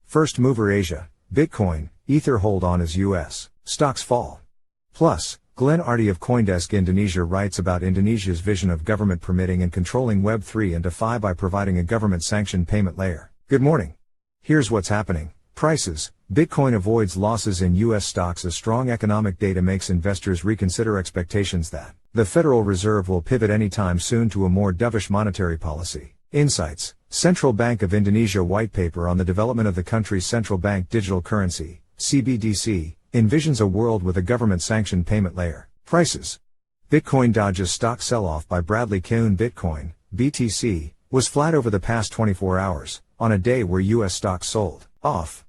First mover Asia, Bitcoin, Ether hold on as US stocks fall. Plus, Ardi of Coindesk Indonesia writes about Indonesia's vision of government permitting and controlling Web3 and DeFi by providing a government-sanctioned payment layer. Good morning. Here's what's happening. Prices. Bitcoin avoids losses in US stocks as strong economic data makes investors reconsider expectations that the Federal Reserve will pivot anytime soon to a more dovish monetary policy. Insights. Central Bank of Indonesia white paper on the development of the country's central bank digital currency, CBDC, envisions a world with a government-sanctioned payment layer. Prices. Bitcoin dodges stock sell-off by Bradley Keoun. Bitcoin, BTC, was flat over the past 24 hours, on a day where US stocks sold off.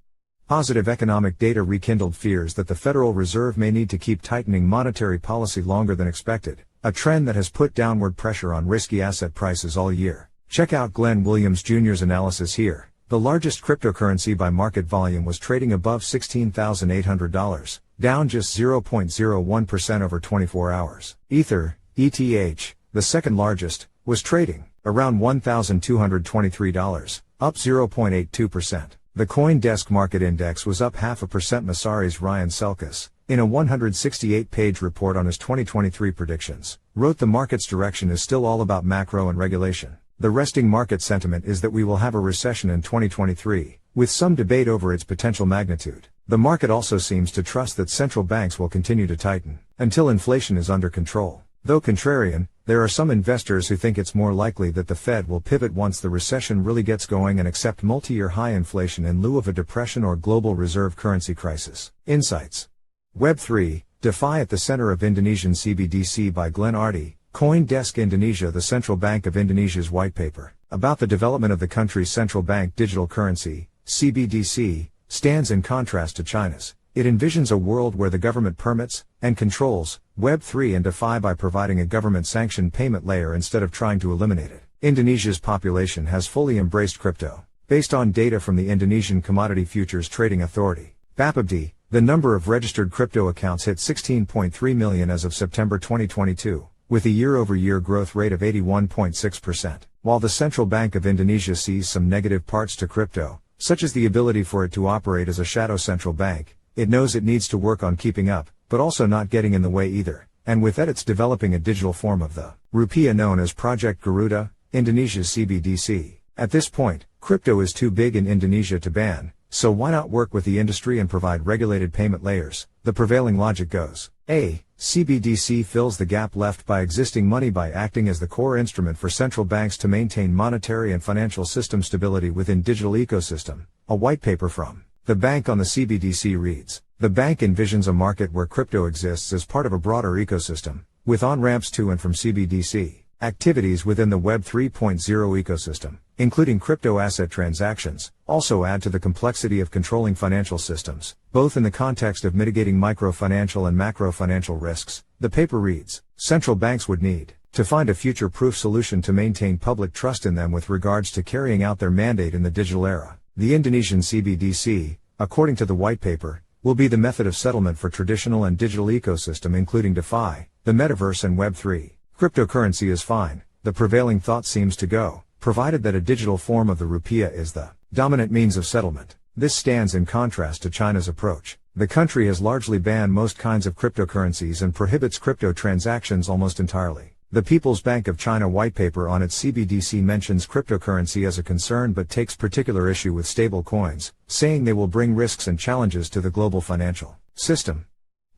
Positive economic data rekindled fears that the Federal Reserve may need to keep tightening monetary policy longer than expected, a trend that has put downward pressure on risky asset prices all year. Check out Glenn Williams Jr.'s analysis here. The largest cryptocurrency by market volume was trading above $16,800, down just 0.01% over 24 hours. Ether, ETH, the second largest, was trading around $1,223, up 0.82%. The CoinDesk Market Index was up 0.5%. Messari's Ryan Selkis, in a 168-page report on his 2023 predictions, wrote the market's direction is still all about macro and regulation. The resting market sentiment is that we will have a recession in 2023, with some debate over its potential magnitude. The market also seems to trust that central banks will continue to tighten until inflation is under control. Though contrarian, there are some investors who think it's more likely that the Fed will pivot once the recession really gets going and accept multi-year high inflation in lieu of a depression or global reserve currency crisis. Insights. Web3, DeFi at the center of Indonesian CBDC by Ardi, CoinDesk Indonesia. The Central Bank of Indonesia's white paper about the development of the country's central bank digital currency, CBDC, stands in contrast to China's. It envisions a world where the government permits and controls Web3 and DeFi by providing a government-sanctioned payment layer instead of trying to eliminate it. Indonesia's population has fully embraced crypto. Based on data from the Indonesian Commodity Futures Trading Authority, BAPEBD, the number of registered crypto accounts hit 16.3 million as of September 2022. With a year-over-year growth rate of 81.6%. While the Central Bank of Indonesia sees some negative parts to crypto, such as the ability for it to operate as a shadow central bank, it knows it needs to work on keeping up, but also not getting in the way either, and with that it's developing a digital form of the rupiah known as Project Garuda, Indonesia's CBDC. At this point, crypto is too big in Indonesia to ban, so why not work with the industry and provide regulated payment layers? The prevailing logic goes. A. CBDC fills the gap left by existing money by acting as the core instrument for central banks to maintain monetary and financial system stability within digital ecosystem. A white paper from the bank on the CBDC reads, the bank envisions a market where crypto exists as part of a broader ecosystem, with on-ramps to and from CBDC activities within the Web 3.0 ecosystem, including crypto asset transactions, also add to the complexity of controlling financial systems, both in the context of mitigating micro-financial and macro-financial risks. The paper reads, central banks would need to find a future-proof solution to maintain public trust in them with regards to carrying out their mandate in the digital era. The Indonesian CBDC, according to the white paper, will be the method of settlement for traditional and digital ecosystem including DeFi, the metaverse and Web 3. Cryptocurrency is fine, the prevailing thought seems to go, provided that a digital form of the rupiah is the dominant means of settlement. This stands in contrast to China's approach. The country has largely banned most kinds of cryptocurrencies and prohibits crypto transactions almost entirely. The People's Bank of China white paper on its CBDC mentions cryptocurrency as a concern but takes particular issue with stable coins, saying they will bring risks and challenges to the global financial system.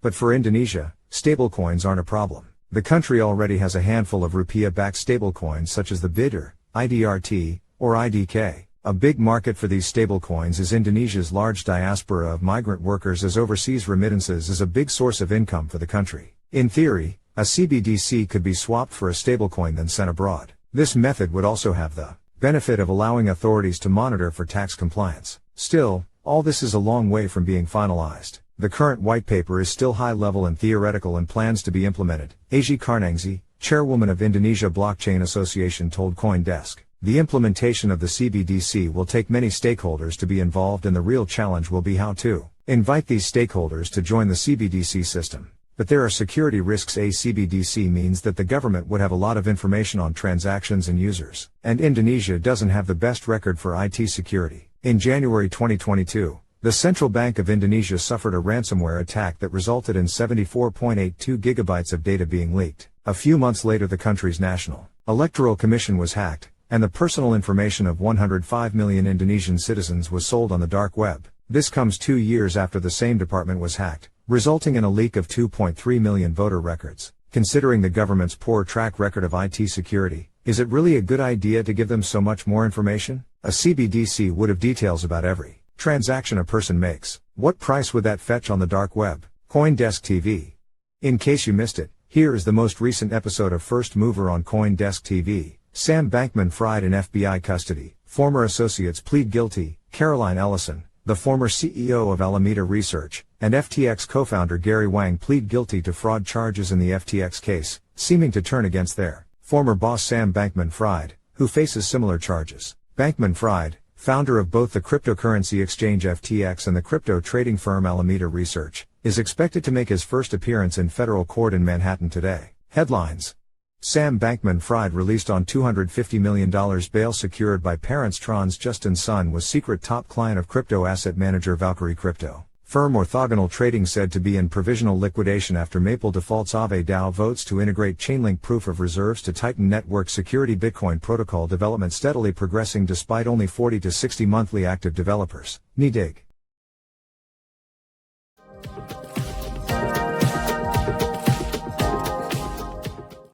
But for Indonesia, stablecoins aren't a problem. The country already has a handful of rupiah-backed stablecoins such as the BIDR, IDRT, or IDK. A big market for these stablecoins is Indonesia's large diaspora of migrant workers, as overseas remittances is a big source of income for the country. In theory, a CBDC could be swapped for a stablecoin then sent abroad. This method would also have the benefit of allowing authorities to monitor for tax compliance. Still, all this is a long way from being finalized. The current white paper is still high level and theoretical and plans to be implemented. Aji Karnangzi, chairwoman of Indonesia Blockchain Association, told CoinDesk, the implementation of the CBDC will take many stakeholders to be involved, and the real challenge will be how to invite these stakeholders to join the CBDC system. But there are security risks. A CBDC means that the government would have a lot of information on transactions and users, and Indonesia doesn't have the best record for IT security. In January 2022, the Central Bank of Indonesia suffered a ransomware attack that resulted in 74.82 gigabytes of data being leaked. A few months later, the country's National Electoral Commission was hacked, and the personal information of 105 million Indonesian citizens was sold on the dark web. This comes 2 years after the same department was hacked, resulting in a leak of 2.3 million voter records. Considering the government's poor track record of IT security, is it really a good idea to give them so much more information? A CBDC would have details about every transaction a person makes. What price would that fetch on the dark web? CoinDesk TV. In case you missed it, here is the most recent episode of First Mover on CoinDesk TV. Sam Bankman-Fried in FBI custody. Former associates plead guilty. Caroline Ellison, the former CEO of Alameda Research, and FTX co-founder Gary Wang plead guilty to fraud charges in the FTX case, seeming to turn against their former boss Sam Bankman-Fried, who faces similar charges. Bankman-Fried, founder of both the cryptocurrency exchange FTX and the crypto trading firm Alameda Research, is expected to make his first appearance in federal court in Manhattan today. Headlines. Sam Bankman-Fried released on $250 million bail secured by parents. Tron's Justin Sun was secret top client of crypto asset manager Valkyrie Crypto. Firm Orthogonal Trading said to be in provisional liquidation after Maple defaults. Aave DAO votes to integrate Chainlink proof of reserves to tighten network security. Bitcoin protocol development steadily progressing despite only 40 to 60 monthly active developers. NIDIG.